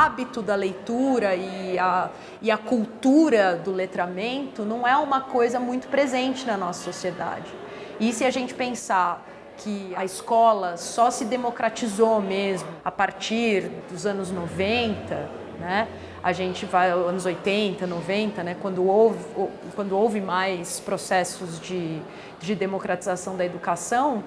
hábito da leitura e a cultura do letramento não é uma coisa muito presente na nossa sociedade. E se a gente pensar que a escola só se democratizou mesmo a partir dos anos 90, né? A gente vai aos anos 80, 90, né? Quando houve mais processos de democratização da educação,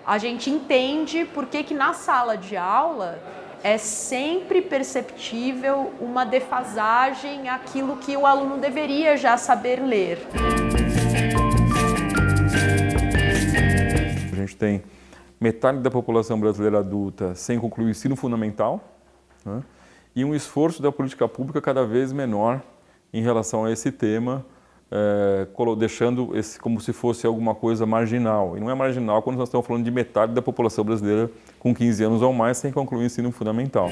a gente entende por que na sala de aula é sempre perceptível uma defasagem àquilo que o aluno deveria já saber ler. A gente tem metade da população brasileira adulta sem concluir o ensino fundamental, né? E um esforço da política pública cada vez menor em relação a esse tema, deixando esse como se fosse alguma coisa marginal. E não é marginal quando nós estamos falando de metade da população brasileira com 15 anos ou mais sem concluir o ensino fundamental.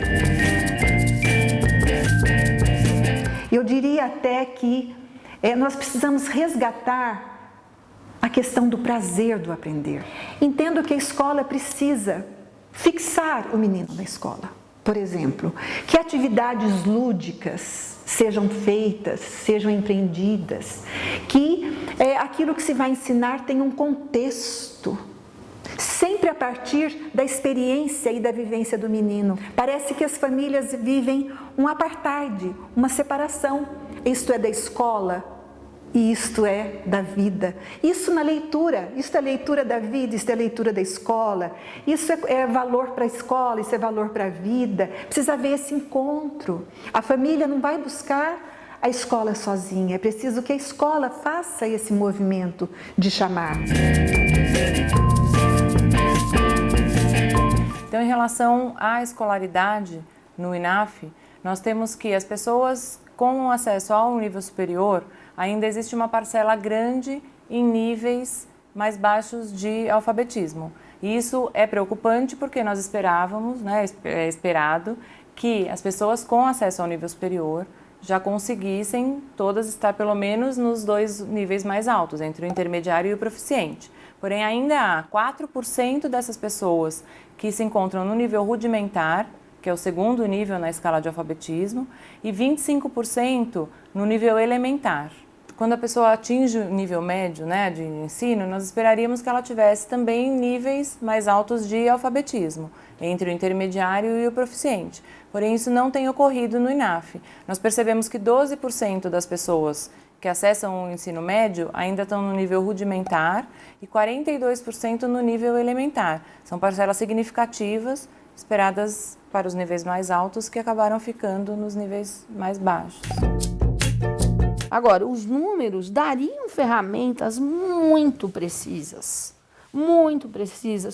Eu diria até que nós precisamos resgatar a questão do prazer do aprender. Entendo que a escola precisa fixar o menino na escola. Por exemplo, que atividades lúdicas sejam feitas, sejam empreendidas, que aquilo que se vai ensinar tenha um contexto, sempre a partir da experiência e da vivência do menino. Parece que as famílias vivem um apartheid, uma separação. Isto é da escola e isto é da vida. Isso na leitura, isso é leitura da vida, isso é leitura da escola, isso é valor para a escola, isso é valor para a vida. Precisa haver esse encontro. A família não vai buscar a escola sozinha, é preciso que a escola faça esse movimento de chamar. Então, em relação à escolaridade no INAF, nós temos que as pessoas com acesso ao nível superior, ainda existe uma parcela grande em níveis mais baixos de alfabetismo. E isso é preocupante porque nós esperávamos, né, é esperado, que as pessoas com acesso ao nível superior já conseguissem todas estar pelo menos nos dois níveis mais altos, entre o intermediário e o proficiente. Porém, ainda há 4% dessas pessoas que se encontram no nível rudimentar, que é o segundo nível na escala de alfabetismo, e 25% no nível elementar. Quando a pessoa atinge o nível médio, né, de ensino, nós esperaríamos que ela tivesse também níveis mais altos de alfabetismo, entre o intermediário e o proficiente. Porém, isso não tem ocorrido no INAF. Nós percebemos que 12% das pessoas que acessam o ensino médio ainda estão no nível rudimentar e 42% no nível elementar. São parcelas significativas esperadas para os níveis mais altos que acabaram ficando nos níveis mais baixos. Agora, os números dariam ferramentas muito precisas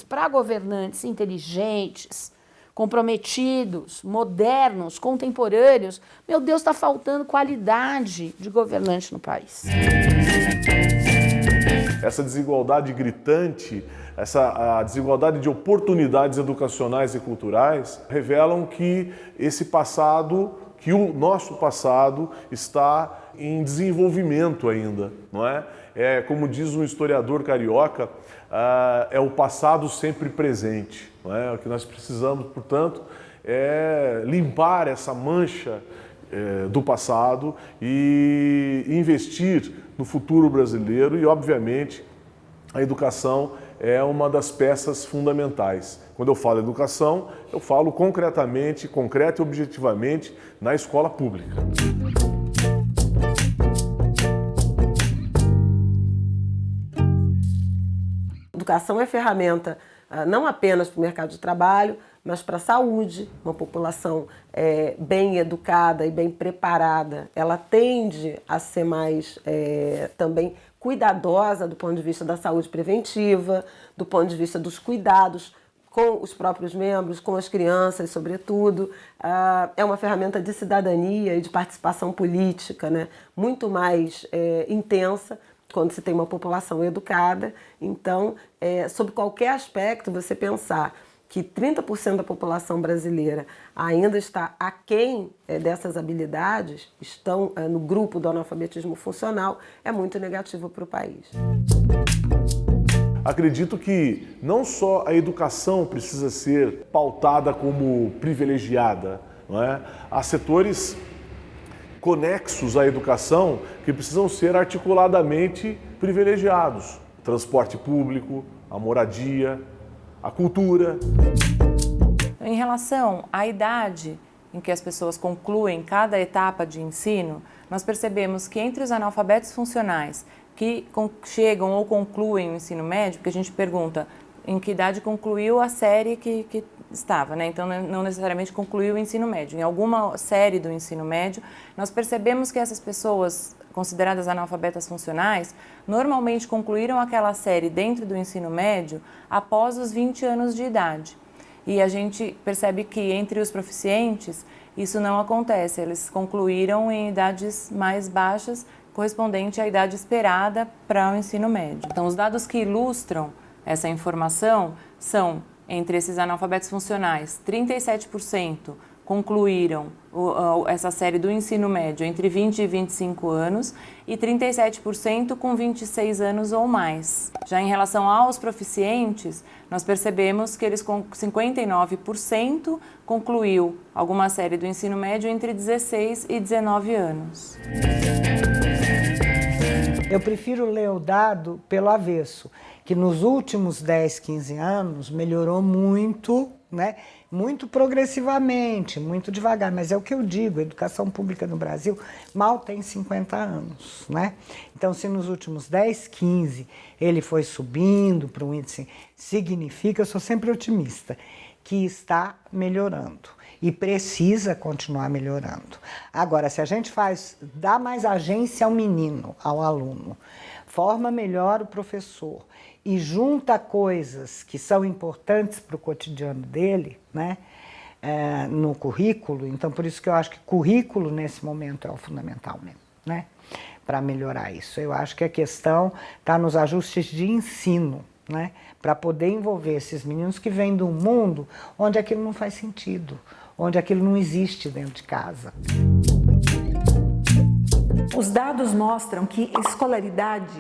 para governantes inteligentes, comprometidos, modernos, contemporâneos. Meu Deus, está faltando qualidade de governante no país. Essa desigualdade gritante, a desigualdade de oportunidades educacionais e culturais revelam que que o nosso passado está em desenvolvimento ainda, não é? Como diz um historiador carioca, é o passado sempre presente, não é? O que nós precisamos, portanto, é limpar essa mancha do passado e investir no futuro brasileiro e, obviamente, a educação é uma das peças fundamentais. Quando eu falo educação, eu falo concretamente, concreta e objetivamente na escola pública. Educação é ferramenta não apenas para o mercado de trabalho, mas para a saúde. Uma população bem educada e bem preparada, ela tende a ser mais também cuidadosa do ponto de vista da saúde preventiva, do ponto de vista dos cuidados com os próprios membros, com as crianças, sobretudo. É uma ferramenta de cidadania e de participação política, né? Muito mais intensa quando se tem uma população educada. Então, sob qualquer aspecto, você pensar que 30% da população brasileira ainda está aquém dessas habilidades, estão no grupo do analfabetismo funcional, é muito negativo para o país. Acredito que não só a educação precisa ser pautada como privilegiada, não é? Há setores conexos à educação que precisam ser articuladamente privilegiados. O transporte público, a moradia, a cultura. Em relação à idade em que as pessoas concluem cada etapa de ensino, nós percebemos que entre os analfabetos funcionais que chegam ou concluem o ensino médio, porque a gente pergunta em que idade concluiu a série que estava, né? Então não necessariamente concluiu o ensino médio. Em alguma série do ensino médio, nós percebemos que essas pessoas consideradas analfabetas funcionais normalmente concluíram aquela série dentro do ensino médio após os 20 anos de idade. E a gente percebe que entre os proficientes isso não acontece, eles concluíram em idades mais baixas, correspondente à idade esperada para o ensino médio. Então, os dados que ilustram essa informação são, entre esses analfabetos funcionais, 37% concluíram essa série do ensino médio entre 20 e 25 anos e 37% com 26 anos ou mais. Já em relação aos proficientes, nós percebemos que eles com 59% concluiu alguma série do ensino médio entre 16 e 19 anos. Eu prefiro ler o dado pelo avesso, que nos últimos 10, 15 anos melhorou muito, né? Muito progressivamente, muito devagar, mas é o que eu digo, a educação pública no Brasil mal tem 50 anos, né? Então, se nos últimos 10, 15 ele foi subindo para um índice, significa, eu sou sempre otimista, que está melhorando e precisa continuar melhorando. Agora, se a gente dá mais agência ao menino, ao aluno, forma melhor o professor e junta coisas que são importantes para o cotidiano dele, né, no currículo, então por isso que eu acho que currículo nesse momento é o fundamental mesmo, né, para melhorar isso. Eu acho que a questão está nos ajustes de ensino, né, para poder envolver esses meninos que vêm de um mundo onde aquilo não faz sentido, onde aquilo não existe dentro de casa. Os dados mostram que escolaridade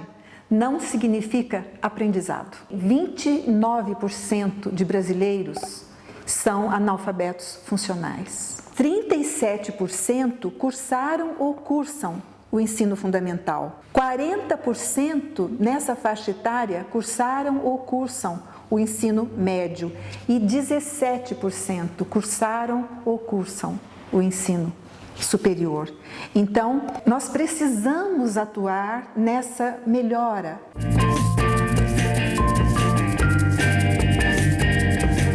não significa aprendizado. 29% de brasileiros são analfabetos funcionais. 37% cursaram ou cursam o ensino fundamental. 40% nessa faixa etária cursaram ou cursam o ensino médio. E 17% cursaram ou cursam o ensino superior. Então, nós precisamos atuar nessa melhora.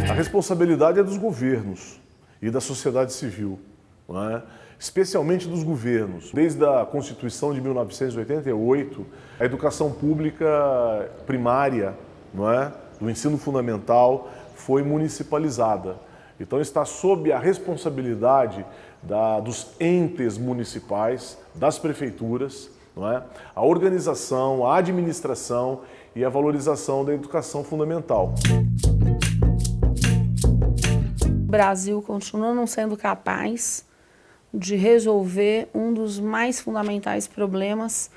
A responsabilidade é dos governos e da sociedade civil, não é? Especialmente dos governos. Desde a Constituição de 1988, a educação pública primária, não é, do ensino fundamental foi municipalizada. Então está sob a responsabilidade dos entes municipais, das prefeituras, não é? A organização, a administração e a valorização da educação fundamental. O Brasil continua não sendo capaz de resolver um dos mais fundamentais problemas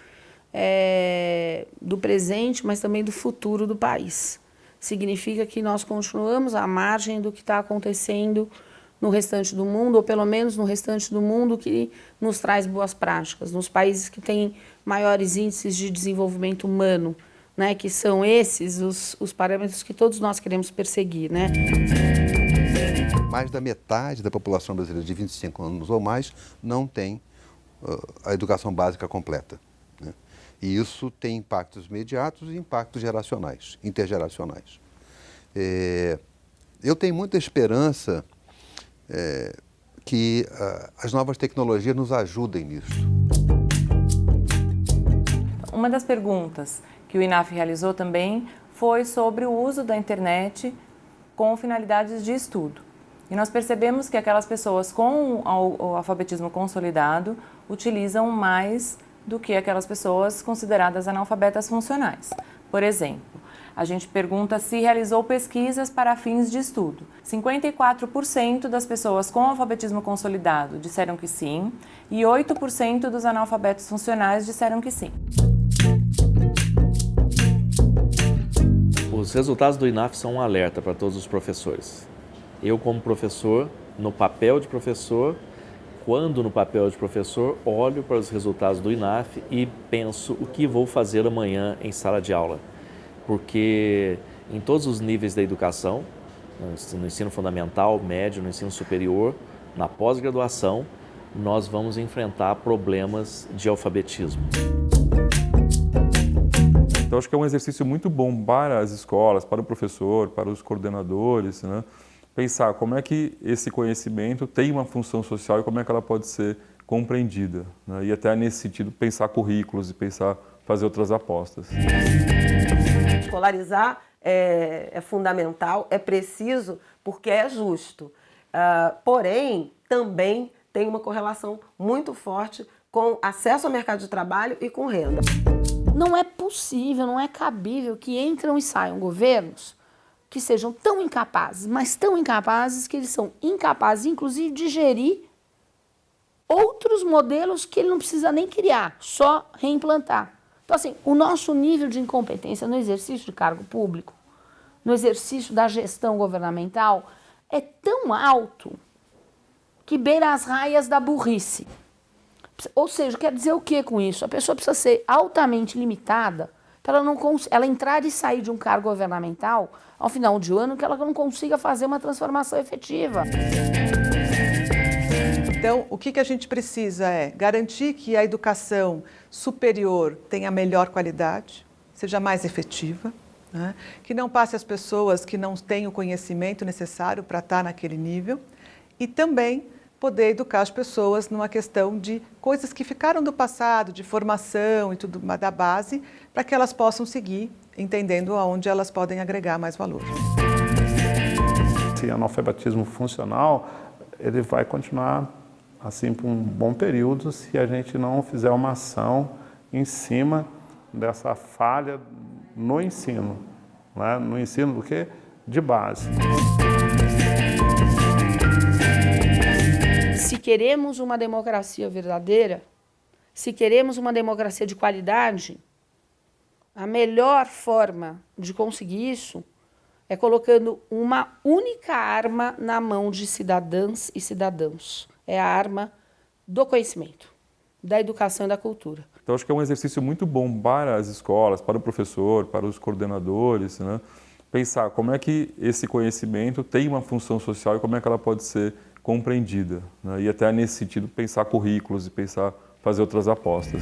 do presente, mas também do futuro do país. Significa que nós continuamos à margem do que está acontecendo no restante do mundo, ou pelo menos no restante do mundo que nos traz boas práticas, nos países que têm maiores índices de desenvolvimento humano, né, que são esses os parâmetros que todos nós queremos perseguir, né? Mais da metade da população brasileira de 25 anos ou mais não tem a educação básica completa, né? E isso tem impactos imediatos e impactos geracionais, intergeracionais. Eu tenho muita esperança que as novas tecnologias nos ajudem nisso. Uma das perguntas que o INAF realizou também foi sobre o uso da internet com finalidades de estudo. E nós percebemos que aquelas pessoas com o alfabetismo consolidado utilizam mais do que aquelas pessoas consideradas analfabetas funcionais. Por exemplo, a gente pergunta se realizou pesquisas para fins de estudo. 54% das pessoas com alfabetismo consolidado disseram que sim, e 8% dos analfabetos funcionais disseram que sim. Os resultados do INAF são um alerta para todos os professores. Eu, como professor, no papel de professor, quando no papel de professor, olho para os resultados do INAF e penso o que vou fazer amanhã em sala de aula. Porque em todos os níveis da educação, no ensino fundamental, médio, no ensino superior, na pós-graduação, nós vamos enfrentar problemas de alfabetismo. Então, acho que é um exercício muito bom para as escolas, para o professor, para os coordenadores, né? Pensar como é que esse conhecimento tem uma função social e como é que ela pode ser compreendida, né? E até nesse sentido pensar currículos e pensar fazer outras apostas. Escolarizar é fundamental, é preciso porque é justo. Porém, também tem uma correlação muito forte com acesso ao mercado de trabalho e com renda. Não é possível, não é cabível que entram e saiam governos que sejam tão incapazes, mas tão incapazes que eles são incapazes, inclusive, de gerir outros modelos que ele não precisa nem criar, só reimplantar. Então, assim, o nosso nível de incompetência no exercício de cargo público, no exercício da gestão governamental, é tão alto que beira as raias da burrice. Ou seja, quer dizer o que com isso? A pessoa precisa ser altamente limitada para ela entrar e sair de um cargo governamental ao final de ano que ela não consiga fazer uma transformação efetiva. Então, o que a gente precisa é garantir que a educação superior tenha melhor qualidade, seja mais efetiva, né? Que não passe as pessoas que não têm o conhecimento necessário para estar naquele nível e também poder educar as pessoas numa questão de coisas que ficaram do passado, de formação e tudo da base, para que elas possam seguir entendendo aonde elas podem agregar mais valor. Esse analfabetismo funcional, ele vai continuar assim por um bom período se a gente não fizer uma ação em cima dessa falha no ensino, né? No ensino do quê? De base. Se queremos uma democracia verdadeira, se queremos uma democracia de qualidade, a melhor forma de conseguir isso é colocando uma única arma na mão de cidadãs e cidadãos. É a arma do conhecimento, da educação e da cultura. Então, acho que é um exercício muito bom para as escolas, para o professor, para os coordenadores, né? Pensar como é que esse conhecimento tem uma função social e como é que ela pode ser compreendida, né? E até nesse sentido pensar currículos e pensar fazer outras apostas.